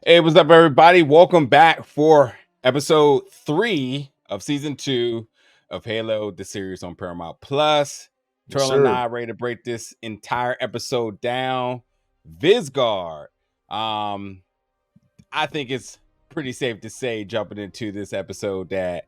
Hey, what's up, everybody? Welcome back for episode 3 of season 2 of Halo, the series on Paramount Plus. Yes, Turl and sir. I are ready to break this entire episode down. Visegrad. I think it's pretty safe to say, jumping into this episode, that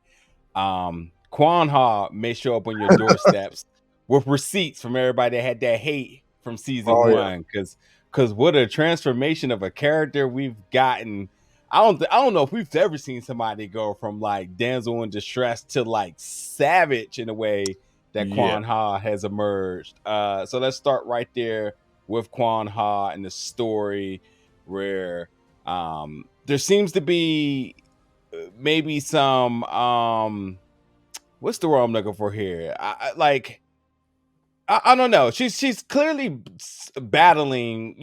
Quanha may show up on your doorsteps with receipts from everybody that had that hate from season Oh yeah. 1. Because what a transformation of a character we've gotten. I don't know if we've ever seen somebody go from like damsel in distress to like savage in a way that Yeah. Quanha has emerged. So let's start right there with Quanha and the story where there seems to be maybe some what's the word I'm looking for here? I don't know. She's clearly battling,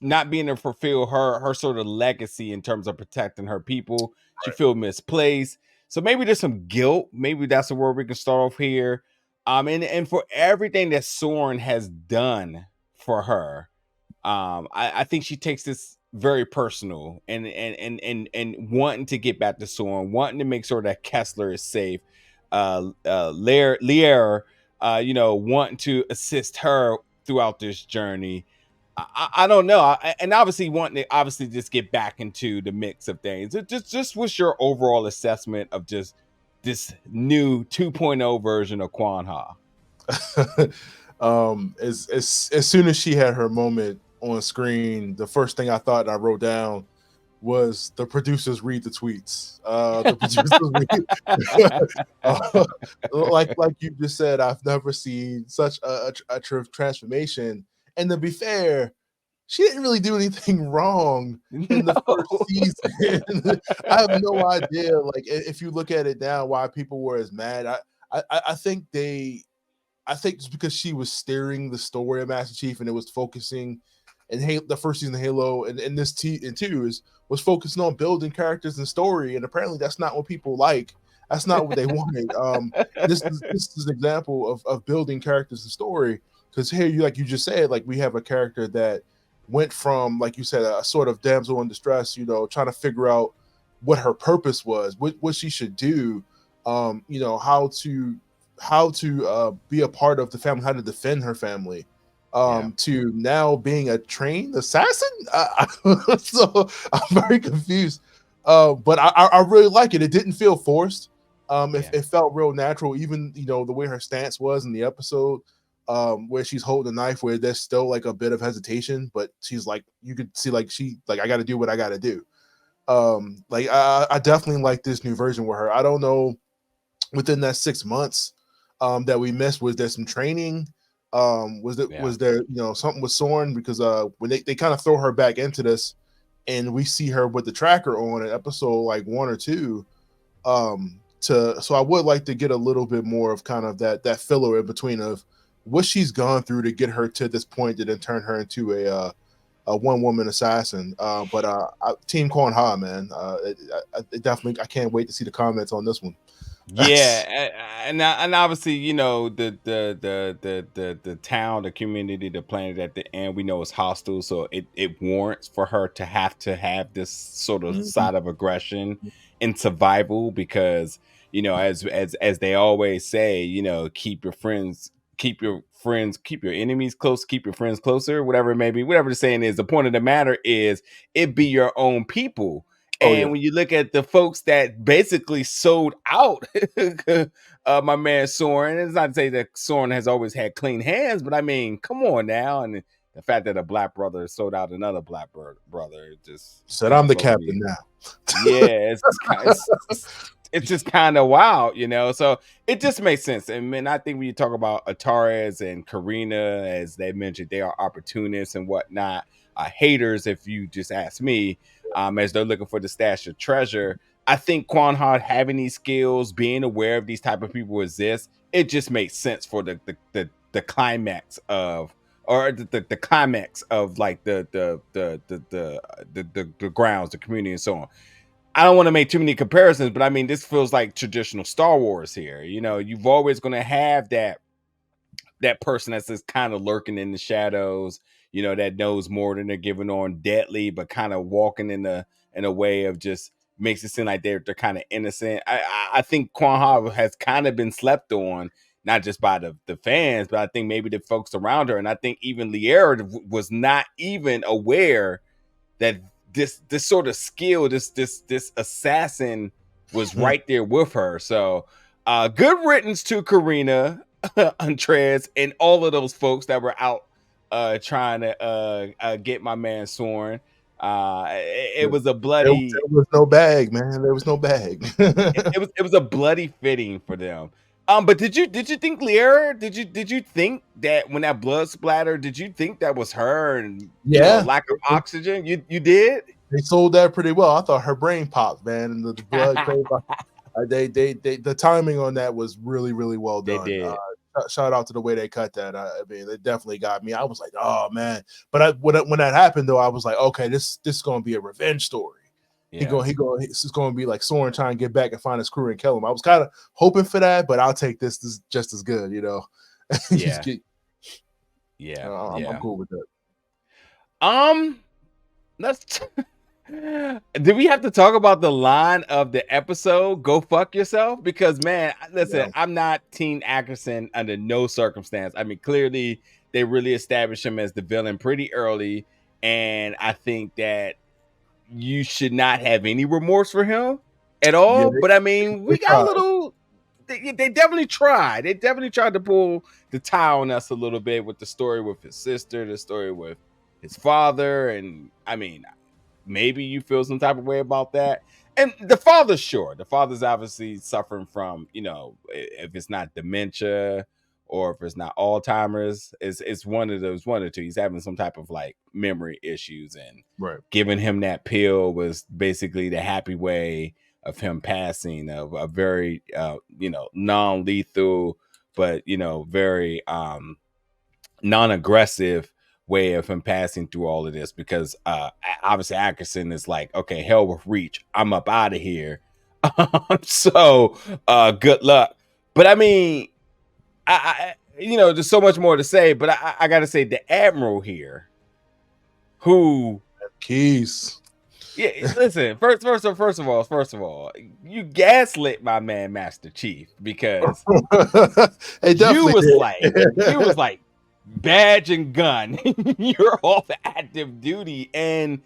not being able to fulfill her sort of legacy in terms of protecting her people. She Right. feel misplaced. So maybe there's some guilt. Maybe that's the word we can start off here. And for everything that Soren has done for her, I think she takes this very personal and wanting to get back to Soren, wanting to make sure that Kessler is safe. Laera, wanting to assist her throughout this journey. I don't know, and obviously wanting to just get back into the mix of things. Just what's your overall assessment of just this new 2.0 version of Quanha? As soon as she had her moment on screen, the first thing I thought and I wrote down was the producers read the tweets. The producers read, uh, like you just said, I've never seen such a transformation. And to be fair, she didn't really do anything wrong in the first No. season. I have no idea. Like if you look at it now, why people were as mad. I think I think just because she was steering the story of Master Chief and it was focusing in the first season of Halo and this and two was focusing on building characters and story, and apparently that's not what people like. That's not what they wanted. This is an example of building characters and story, because here you, like you just said, like we have a character that went from, like you said, a sort of damsel in distress, trying to figure out what her purpose was, what she should do, how to be a part of the family, how to defend her family, Yeah. to now being a trained assassin. So I'm very confused. But I really like it. It didn't feel forced. Yeah. It felt real natural. Even the way her stance was in the episode, where she's holding a knife, where there's still like a bit of hesitation, but she's like, you could see like I got to do what I got to do. Like I definitely like this new version with her. I don't know, within that 6 months that we missed, was there some training? Yeah. Was there something with Soren? Because when they kind of throw her back into this, and we see her with the tracker on in episode like 1 or 2. So I would like to get a little bit more of kind of that filler in between of what she's gone through to get her to this point to then turn her into a one woman assassin. But Team Quanha, man, it definitely, I can't wait to see the comments on this one. Yeah, and obviously, the town, the community, the planet at the end, we know is hostile, so it warrants for her to have this sort of Mhm. side of aggression in survival, because as they always say, keep your enemies close, keep your friends closer, whatever it may be, whatever the saying is. The point of the matter is, it be your own people. Oh yeah. And when you look at the folks that basically sold out my man Soren, it's not to say that Soren has always had clean hands, but I mean, come on now. And the fact that a black brother sold out another black brother, it just Said I'm the blows captain me. now. Yeah, it's just kind of wild. So it just makes sense. And man, I think when you talk about Atares and Karina, as they mentioned, they are opportunists and whatnot, haters, if you just ask me, as they're looking for the stash of treasure. I think Quanha having these skills, being aware of these type of people exist, it just makes sense for the climax of, or the climax of like the grounds, the community, and so on. I don't want to make too many comparisons, but I mean, this feels like traditional Star Wars here. You've always going to have that that person that's just kind of lurking in the shadows, you know, that knows more than they're giving on, deadly, but kind of walking in a way of just makes it seem like they're kind of innocent. I think Quanha has kind of been slept on, not just by the fans, but I think maybe the folks around her. And I think even Laera was not even aware that this sort of skill, this assassin was right there with her. So good riddance to Karina, Andres, and all of those folks that were out trying to get my man Soren. It was a bloody. There was no bag, man. There was no bag. it was a bloody fitting for them. But did you think Laera? Did you think that when that blood splattered, did you think that was her and you know, lack of oxygen? You did? They sold that pretty well. I thought her brain popped, man, and the blood came out. They the timing on that was really, really well done. They did. Shout out to the way they cut that. I mean, it definitely got me. I was like, oh man. But when that happened though, I was like, okay, this is gonna be a revenge story. Yeah. This is gonna be like Soren trying to get back and find his crew and kill him. I was kind of hoping for that, but I'll take this just as good, you know. I'm cool with that. Let's do we have to talk about the line of the episode, go fuck yourself? Because man, listen, I'm not Team Ackerson under no circumstance. I mean, clearly they really established him as the villain pretty early, and I think that you should not have any remorse for him at all. But I mean, we got a little. They definitely tried. They definitely tried to pull the tie on us a little bit with the story with his sister, the story with his father, and I mean, maybe you feel some type of way about that. And the father's sure. The father's obviously suffering from, you know, if it's not dementia or if it's not Alzheimer's, it's one of those, one or two. He's having some type of like memory issues, and giving him that pill was basically the happy way of him passing of a very, you know, non-lethal, but, you know, very non-aggressive way of him passing through all of this, because obviously Ackerson is like, okay, hell with Reach, I'm up out of here. So good luck. But I mean, I you know, there's so much more to say, but I gotta say the Admiral here, who keys. Yeah, listen, first of all, you gaslit my man Master Chief, because you was like badge and gun. You're off active duty. And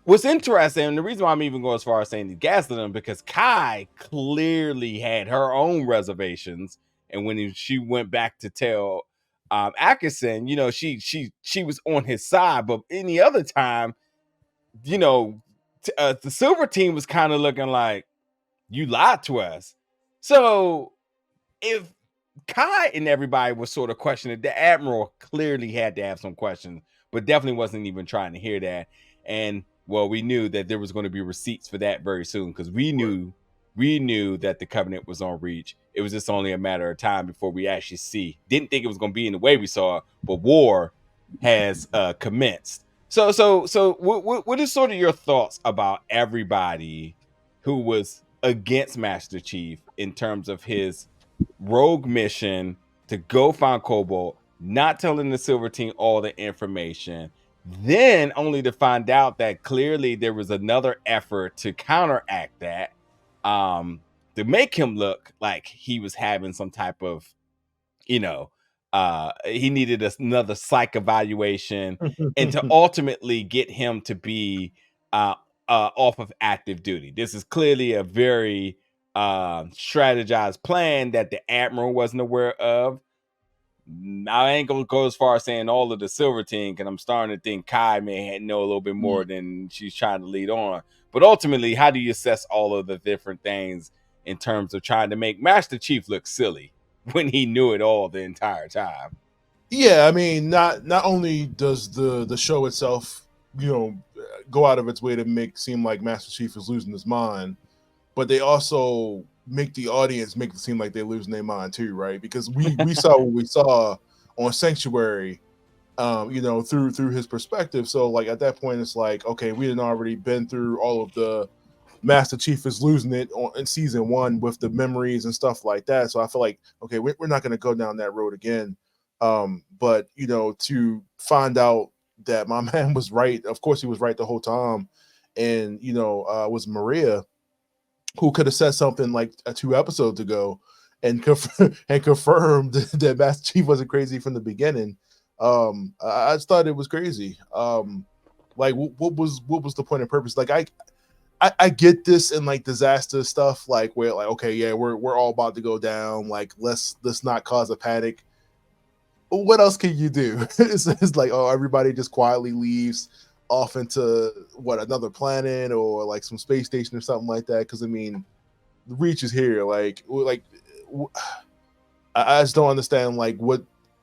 what's interesting, and the reason why I'm even going as far as saying he gaslit him, because Kai clearly had her own reservations, and when she went back to tell Ackerson, you know, she was on his side. But any other time, you know, the Silver Team was kind of looking like, you lied to us. So if Kai and everybody was sort of questioning, the Admiral clearly had to have some questions, but definitely wasn't even trying to hear that. And well, we knew that there was going to be receipts for that very soon, because we knew that the Covenant was on Reach. It was just only a matter of time before we actually didn't think it was going to be in the way we saw it, but war has commenced. So what is sort of your thoughts about everybody who was against Master Chief in terms of his rogue mission to go find Cobalt, not telling the Silver Team all the information, then only to find out that clearly there was another effort to counteract that, to make him look like he was having some type of, you know, he needed another psych evaluation, and to ultimately get him to be off of active duty. This is clearly a very strategized plan that the Admiral wasn't aware of. I ain't gonna go as far as saying all of the Silver Team, because I'm starting to think Kai may know a little bit more than she's trying to lead on. But ultimately, how do you assess all of the different things in terms of trying to make Master Chief look silly when he knew it all the entire time? Yeah, I mean, not only does the show itself, you know, go out of its way to make seem like Master Chief is losing his mind, but they also make the audience make it seem like they're losing their mind too, right? Because we saw what we saw on Sanctuary, you know, through his perspective. So like at that point, it's like, okay, we had already been through all of the Master Chief is losing it in season 1 with the memories and stuff like that. So I feel like, okay, we're not going to go down that road again. But to find out that my man was right, of course he was right the whole time, and was Maria, who could have said something like 2 episodes ago and confirmed that Master Chief wasn't crazy from the beginning. I just thought it was crazy. Like what was the point and purpose? Like I get this in like disaster stuff, like where like, okay, yeah, we're all about to go down. Like let's not cause a panic. What else can you do? It's like, oh, everybody just quietly leaves off into another planet or like some space station or something like that. Because I mean, the Reach is here. Like I just don't understand like what.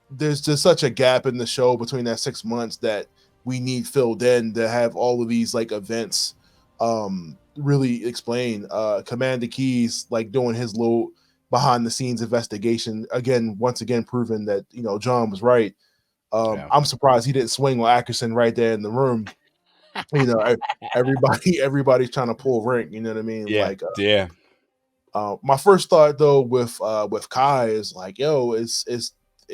There's just such a gap in the show between that 6 months that we need filled in to have all of these like events really explain. Commander Keyes like doing his little behind the scenes investigation once again proving that John was right. I'm surprised he didn't swing on Ackerson right there in the room. Everybody's trying to pull rank, you know what I mean? Yeah, like yeah. My first thought though with Kai is like, yo, is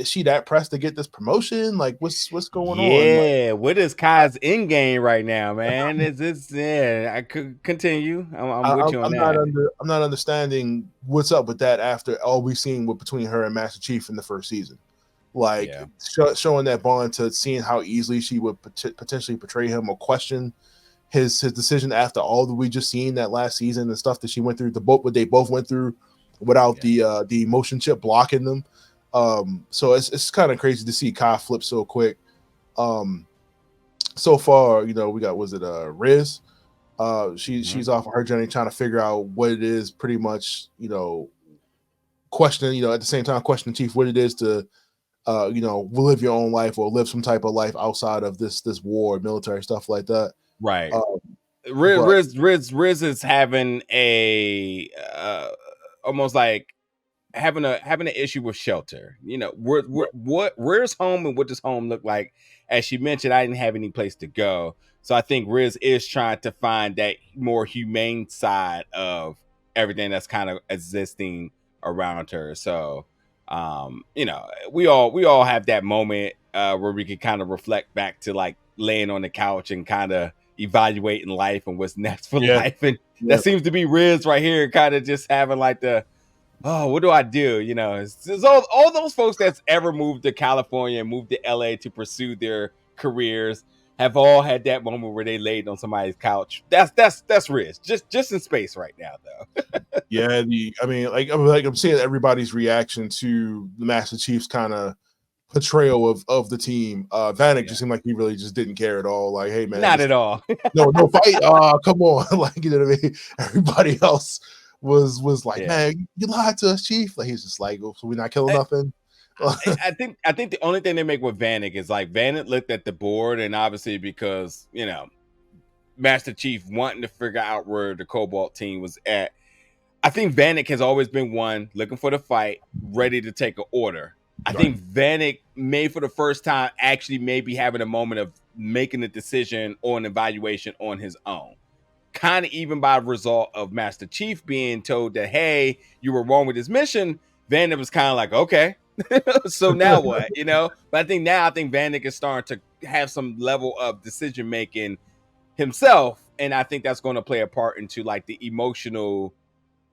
she that pressed to get this promotion? Like what's going on? Like, What is Kai's end game right now, man? Is this I could continue. I'm with you on that. I'm not understanding what's up with that after all we've seen between her and Master Chief in the first season. Like showing that bond to seeing how easily she would potentially betray him or question his decision after all that we just seen that last season and stuff that she went through, what they both went through without the emotion chip blocking them. So it's kind of crazy to see Kai flip so quick. So far, we got, was it Riz? She's off of her journey trying to figure out what it is, pretty much, questioning, at the same time questioning Chief what it is to live your own life or live some type of life outside of this war, military stuff like that. Right. Riz is having a almost like having an issue with shelter. Where's home and what does home look like? As she mentioned, I didn't have any place to go. So I think Riz is trying to find that more humane side of everything that's kind of existing around her. So we all have that moment where we can kind of reflect back to like laying on the couch and kind of evaluating life and what's next for life. And that seems to be Riz right here, kind of just having like the, oh, what do I do? It's all those folks that's ever moved to California and moved to LA to pursue their careers have all had that moment where they laid on somebody's couch. That's Riz, just in space right now, though. I'm seeing everybody's reaction to the Master Chief's kind of portrayal of the team. Vanek just seemed like he really just didn't care at all. Like, hey man, not at all. no fight. Come on, like, you know what I mean? Everybody else was like, man, you lied to us, Chief. Like, he's just like, oh, so we're not killing nothing. I think the only thing they make with Vanek is like Vanek looked at the board, and obviously because Master Chief wanting to figure out where the Cobalt team was at. I think Vanek has always been one looking for the fight, ready to take an order. I think Vanek may for the first time actually maybe having a moment of making a decision or an evaluation on his own. Kind of even by result of Master Chief being told that, hey, you were wrong with this mission. Vanek was kind of like, okay, so now what? But I think Vanek is starting to have some level of decision making himself, and I think that's going to play a part into like the emotional,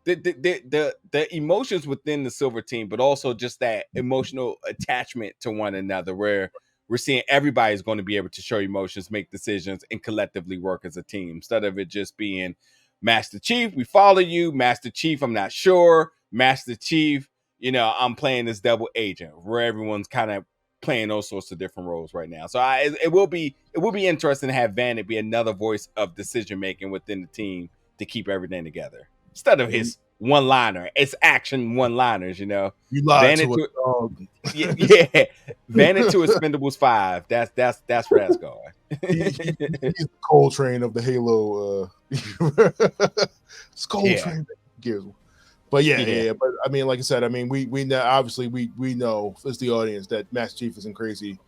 the emotions within the Silver Team, but also just that emotional attachment to one another, where we're seeing everybody's going to be able to show emotions, make decisions, and collectively work as a team instead of it just being Master Chief, we follow you. Master Chief, I'm not sure. Master Chief, I'm playing this double agent, where everyone's kind of playing all sorts of different roles right now. So it will be interesting to have Vanek be another voice of decision making within the team to keep everything together instead of his one-liner. It's action one-liners, You lied to a dog. Yeah, Vanek to Expendables 5. That's where that's going. He's the Coltrane of the Halo. It's Coltrane. But but I mean, like I said, I mean, we know, obviously we know as the audience that Master Chief isn't crazy,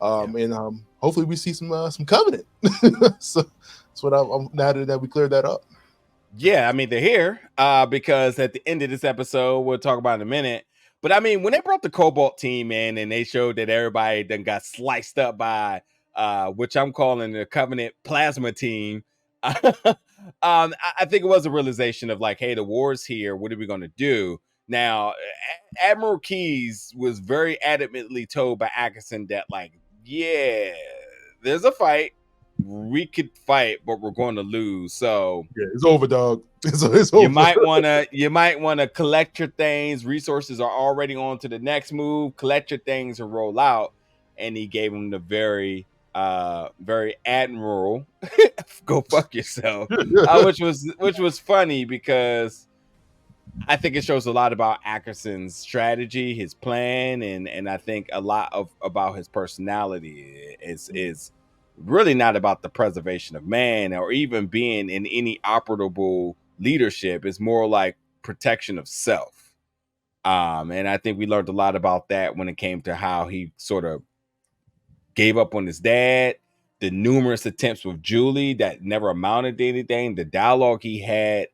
and hopefully we see some Covenant. So that's what I'm now that we cleared that up. Yeah, I mean they're here because at the end of this episode, we'll talk about in a minute. But I mean, when they brought the Cobalt team in and they showed that everybody then got sliced up by which I'm calling the Covenant plasma team. I think it was a realization of like, hey, the war's here. What are we going to do? Now, Admiral Keyes was very adamantly told by Ackerson that, like, yeah, there's a fight. We could fight, but we're going to lose. So yeah, it's over, dog. It's over. you might want to collect your things. Resources are already on to the next move. Collect your things and roll out. And he gave him the very Admiral go fuck yourself, which was funny because I think it shows a lot about Ackerson's strategy, his plan, and I think a lot about his personality is really not about the preservation of man or even being in any operable leadership. It's more like protection of self. And I think we learned a lot about that when it came to how he sort of gave up on his dad, the numerous attempts with Julie that never amounted to anything, the dialogue he had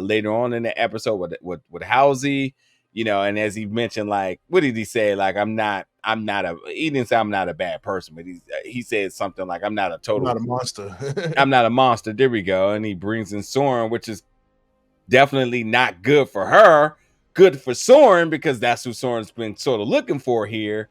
later on in the episode with Halsey, you know, and as he mentioned, like, what did he say? Like, he didn't say I'm not a bad person, but he said something like, I'm not a monster. I'm not a monster. There we go. And he brings in Soren, which is definitely not good for her, good for Soren, because that's who Soren's been sort of looking for here.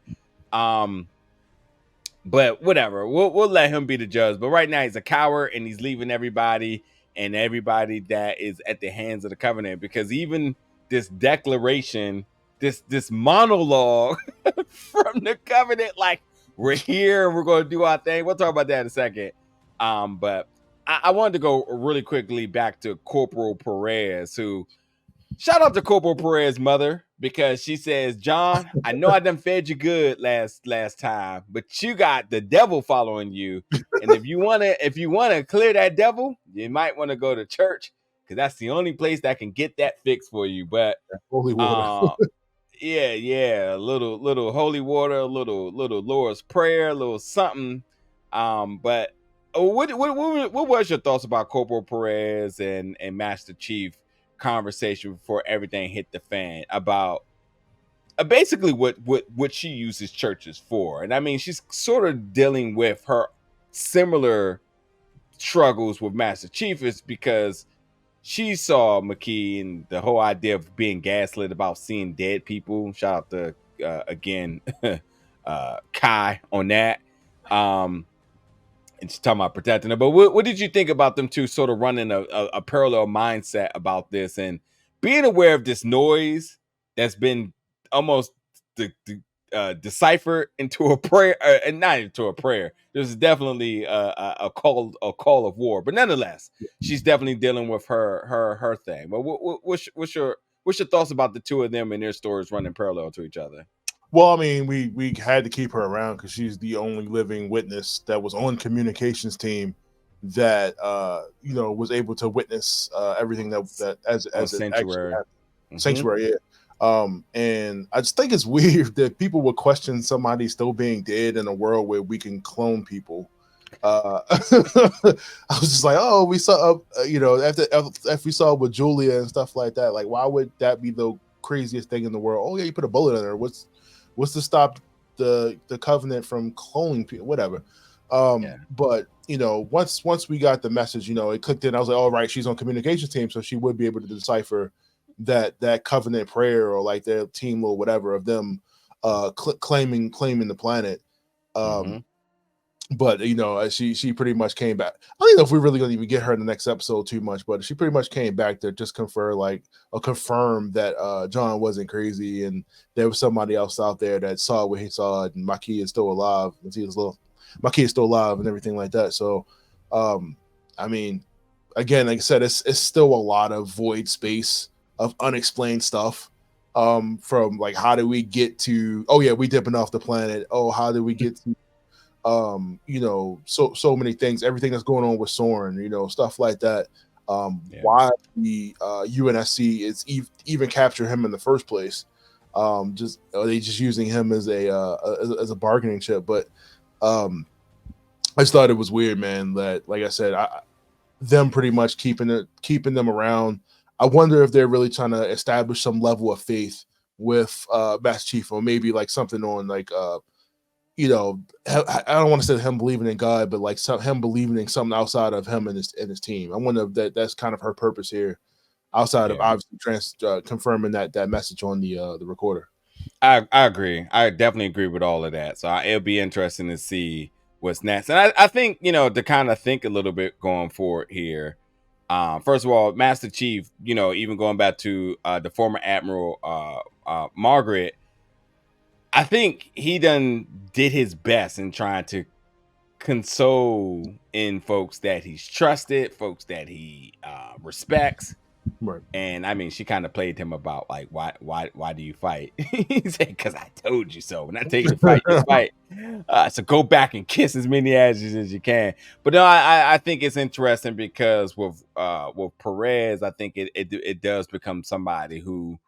But whatever, we'll let him be the judge. But right now he's a coward and he's leaving everybody that is at the hands of the Covenant, because even this declaration, this monologue from the Covenant, like, we're here and we're going to do our thing. We'll talk about that in a second. But I wanted to go really quickly back to Corporal Perez, who, shout out to Corporal Perez's mother, because she says, John, I know I done fed you good last time, but you got the devil following you. And if you wanna clear that devil, you might want to go to church, because that's the only place that can get that fixed for you. But holy water. yeah, a little holy water, a little Lord's Prayer, a little something. But what was your thoughts about Corporal Perez and Master Chief conversation before everything hit the fan about basically what she uses churches for? And I mean, she's sort of dealing with her similar struggles with Master Chief, is because she saw McKee and the whole idea of being gaslit about seeing dead people. Shout out to again Kai on that. And she's talking about protecting her. But what did you think about them two sort of running a parallel mindset about this and being aware of this noise that's been almost deciphered into a prayer, and not into a prayer? There's definitely a call of war, but nonetheless, she's definitely dealing with her thing. But what's your thoughts about the two of them and their stories running parallel to each other? Well, I mean, we had to keep her around because she's the only living witness that was on communications team that was able to witness everything that as Sanctuary. Sanctuary, yeah. And I just think it's weird that people would question somebody still being dead in a world where we can clone people. I was just like, oh, we saw after we saw with Julia and stuff like that. Like, why would that be the craziest thing in the world? Oh yeah, you put a bullet in her. What's to stop the Covenant from cloning people? Whatever. But once we got the message, it clicked in. I was like, all right, she's on communications team, so she would be able to decipher that Covenant prayer, or like their team or whatever of them claiming the planet. But she pretty much came back. I don't know if we're really gonna even get her in the next episode too much, but she pretty much came back to just confirm that John wasn't crazy and there was somebody else out there that saw what he saw, and my kid is still alive. My kid is still alive and everything like that. So, I mean, again, like I said, it's still a lot of void space of unexplained stuff. From like, how do we get to? Oh yeah, we dipping off the planet. Oh, how did we get to? So many things, everything that's going on with Soren, stuff like that. Why the UNSC is even capture him in the first place? Are they just using him as a bargaining chip? But I just thought it was weird, man. That, like I said, them pretty much keeping them around. I wonder if they're really trying to establish some level of faith with Master Chief, or maybe like something on like I don't want to say him believing in God, but like him believing in something outside of him and his team. I wonder if that's kind of her purpose here, outside of obviously confirming that message on the recorder. I agree. I definitely agree with all of that. So it'll be interesting to see what's next. And I think, to kind of think a little bit going forward here. First of all, Master Chief, even going back to the former Admiral Margaret, I think he done did his best in trying to console in folks that he's trusted, folks that he respects. Right. And I mean, she kind of played him about like, why do you fight? He said, "Because I told you so. When I tell you to fight, you fight. So go back and kiss as many asses as you can." But no, I think it's interesting because with Perez, I think it does become somebody who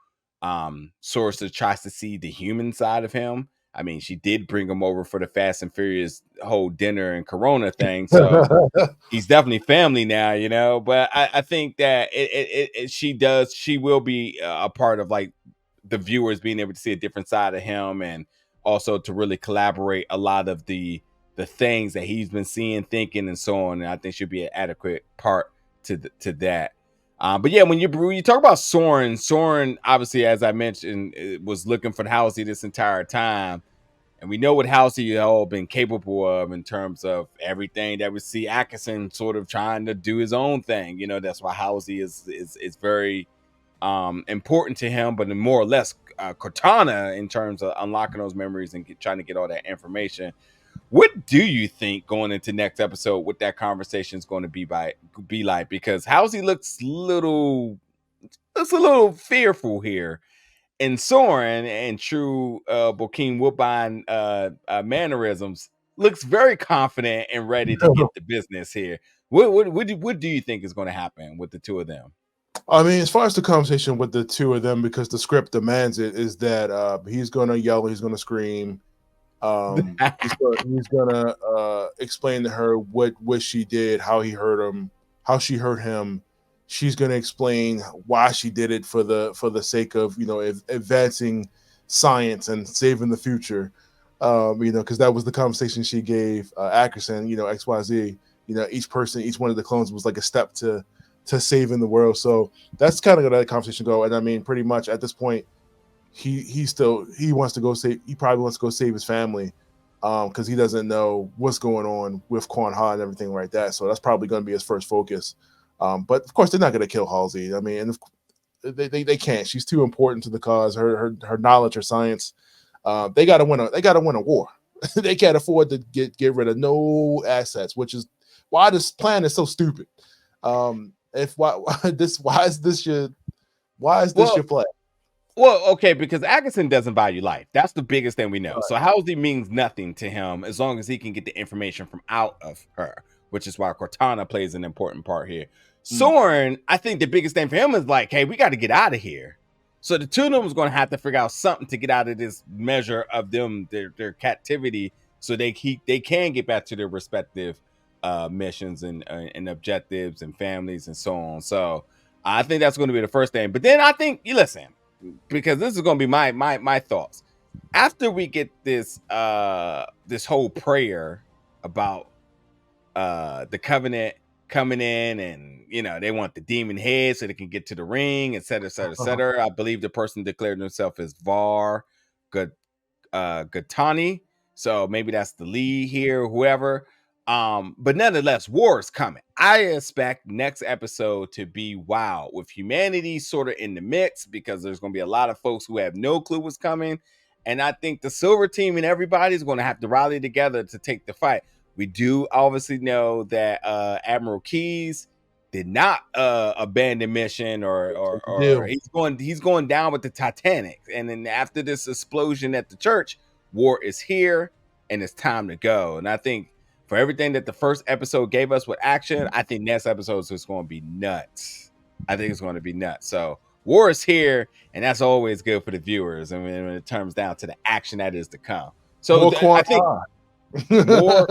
sort of tries to see the human side of him. I mean, she did bring him over for the Fast and Furious whole dinner and Corona thing, so he's definitely family now, But I think that she will be a part of like the viewers being able to see a different side of him, and also to really collaborate a lot of the things that he's been seeing, thinking, and so on. And I think she'll be an adequate part to that. But yeah, when you talk about Soren obviously, as I mentioned, was looking for Halsey this entire time. And we know what Halsey has all been capable of in terms of everything that we see Ackerson sort of trying to do his own thing. That's why Halsey is very important to him, but more or less Cortana in terms of unlocking those memories and trying to get all that information. What do you think going into next episode, what that conversation is going to be like? Because Halsey looks a little fearful here. And Soren, and true Bokeem Woodbine mannerisms, looks very confident and ready to get the business here. What do you think is going to happen with the two of them? I mean, as far as the conversation with the two of them, because the script demands it, is that he's going to yell, he's going to scream, he's gonna explain to her what she did, how he hurt him, how she hurt him. She's gonna explain why she did it for the sake of advancing science and saving the future. Because that was the conversation she gave Ackerson. XYZ. Each one of the clones was like a step to saving the world. So that's kind of how that conversation go. And I mean, pretty much at this point, he wants to go save. He probably wants to go save his family, because he doesn't know what's going on with Quanha and everything like that. So that's probably going to be his first focus. But of course, they're not going to kill Halsey. I mean, and they can't. She's too important to the cause. Her knowledge, her science. They got to win a war. They can't afford to get rid of no assets, which is why this plan is so stupid. Why is this your plan? Well, okay, because Ackerson doesn't value life. That's the biggest thing we know. Right. So Halsey means nothing to him as long as he can get the information from out of her, which is why Cortana plays an important part here. Soren, I think the biggest thing for him is like, hey, we got to get out of here. So the two of them is going to have to figure out something to get out of this measure of them, their captivity, so they can get back to their respective missions and objectives and families and so on. So I think that's going to be the first thing. But then I think, listen, because this is going to be my thoughts. After we get this whole prayer about the Covenant coming in, and they want the demon head so they can get to the ring, et cetera, et cetera, et cetera. I believe the person declared himself as Var Gatani, so maybe that's the lead here, whoever. But nonetheless, war is coming. I expect next episode to be wild, with humanity sort of in the mix, because there's going to be a lot of folks who have no clue what's coming. And I think the Silver Team and everybody's going to have to rally together to take the fight. We do obviously know that Admiral Keyes did not abandon mission, or he's going down with the Titanic. And then after this explosion at the church, war is here and it's time to go. And I think for everything that the first episode gave us with action, I think next episode is going to be nuts. I think it's going to be nuts. So war is here, and that's always good for the viewers. I mean, when it turns down to the action that is to come. So I think more.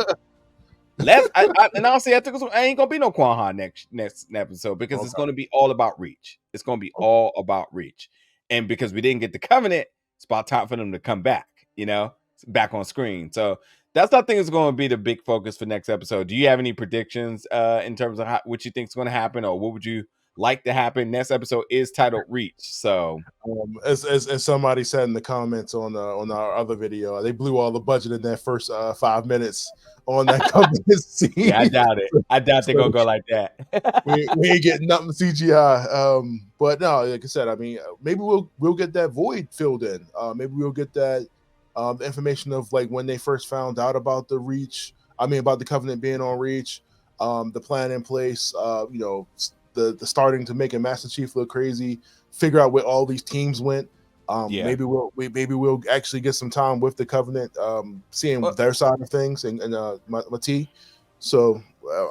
And honestly, I think I ain't gonna be no Quanha next episode, because it's gonna be all about reach. It's gonna be all about reach. and because we didn't get the Covenant, it's about time for them to come back, back on screen. So that's, I think, is going to be the big focus for next episode. Do you have any predictions in terms of what you think is going to happen, or what would you like to happen? Next episode is titled Reach. So as somebody said in the comments on our other video, they blew all the budget in that first 5 minutes on that Covenant scene. Yeah, I doubt it. I doubt they're gonna go like that. we ain't getting nothing CGI. But no, like I said, I mean, maybe we'll get that void filled in. Maybe we'll get that the information of like when they first found out about the Reach. I mean, about the Covenant being on Reach, the plan in place. The starting to make a Master Chief look crazy. Figure out where all these teams went. Maybe we'll actually get some time with the Covenant, seeing their side of things and Mati. So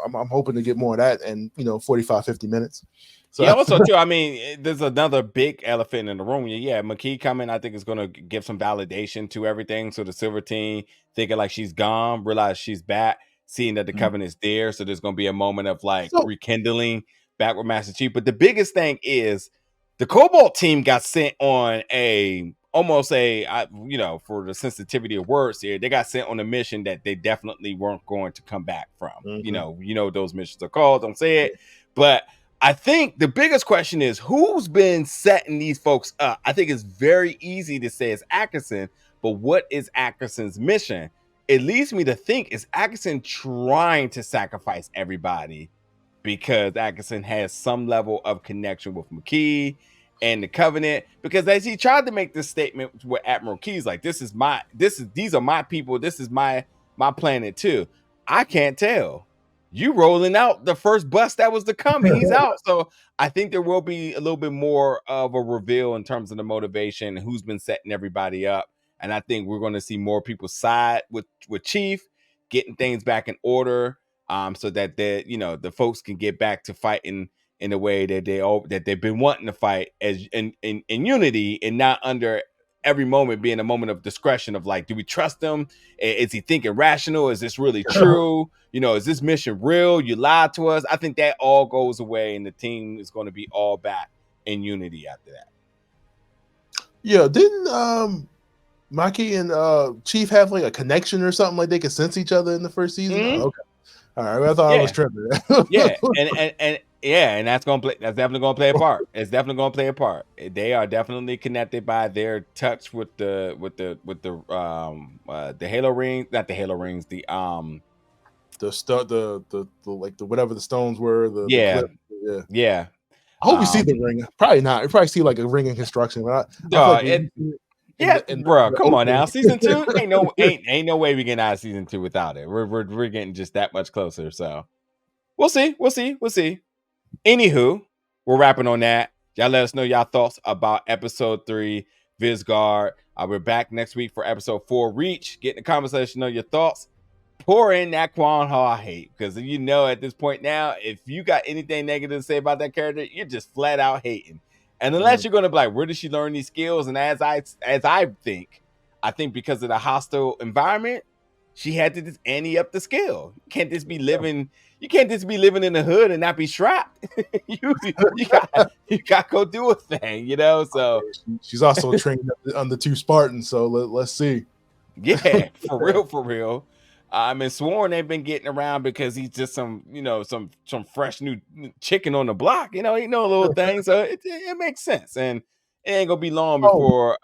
I'm hoping to get more of that in 45-50 minutes. So. Yeah, also too, I mean, there's another big elephant in the room. Yeah, McKee coming, I think, is going to give some validation to everything. So the Silver Team thinking like she's gone, realize she's back, seeing that the Covenant's there. So there's going to be a moment of like rekindling back with Master Chief. But the biggest thing is the Cobalt team got sent on for the sensitivity of words here, they got sent on a mission that they definitely weren't going to come back from. Those missions are called, don't say it. But I think the biggest question is who's been setting these folks up. I think it's very easy to say it's Ackerson, but what is Ackerson's mission? It leads me to think, is Ackerson trying to sacrifice everybody because Ackerson has some level of connection with McKee and the Covenant? Because as he tried to make this statement with Admiral Keyes, like, these are my people, this is my planet too. I can't tell. You rolling out the first bus that was to come, and he's out. So I think there will be a little bit more of a reveal in terms of the motivation, who's been setting everybody up. And I think we're going to see more people side with Chief, getting things back in order, so that the folks can get back to fighting in the way that they've been wanting to fight as in unity, and not under every moment being a moment of discretion of like, do we trust him? Is he thinking rational? Is this really true? Is this mission real? You lied to us. I think that all goes away, and the team is going to be all back in unity after that. Yeah, didn't Maki and Chief have like a connection or something, like they could sense each other in the first season? Mm-hmm. Oh, okay. All right, I thought I was tripping. and that's definitely gonna play a part. It's definitely gonna play a part. They are definitely connected by their touch with the Halo ring, not the Halo rings, the whatever the stones were. The clip. I hope we see the ring. Probably not. We probably see like a ring in construction. But bro, come on now. Season 2 ain't no way we get out of season 2 without it. We're getting just that much closer. So we'll see. Anywho, we're wrapping on that. Y'all let us know y'all thoughts about episode 3, Visegrad. We're back next week for episode 4, Reach. Get in the conversation, know your thoughts. Pour in that Quanha hate, because at this point now, if you got anything negative to say about that character, you're just flat out hating. And unless you're going to be like, where did she learn these skills? And as I think because of the hostile environment, she had to just ante up the skill. You can't just be living in the hood and not be strapped. you got to go do a thing, So she's also trained under 2 Spartans. So let's see. Yeah, for real. And Soren ain't been getting around because he's just some fresh new chicken on the block. He know little things, so it makes sense. And it ain't gonna be long before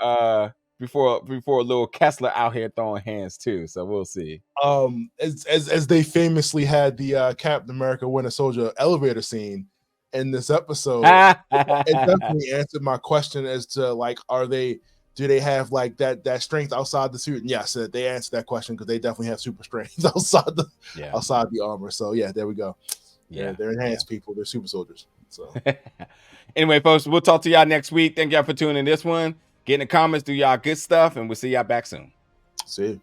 little Kessler out here throwing hands too. So we'll see. As they famously had the Captain America Winter Soldier elevator scene in this episode, it definitely answered my question as to like, do they have like that strength outside the suit? And yes, they answered that question because they definitely have super strength outside the armor. So yeah, there we go. Yeah, they're enhanced people. They're super soldiers. So anyway, folks, we'll talk to y'all next week. Thank y'all for tuning in this one. Get in the comments, do y'all good stuff, and we'll see y'all back soon. See you.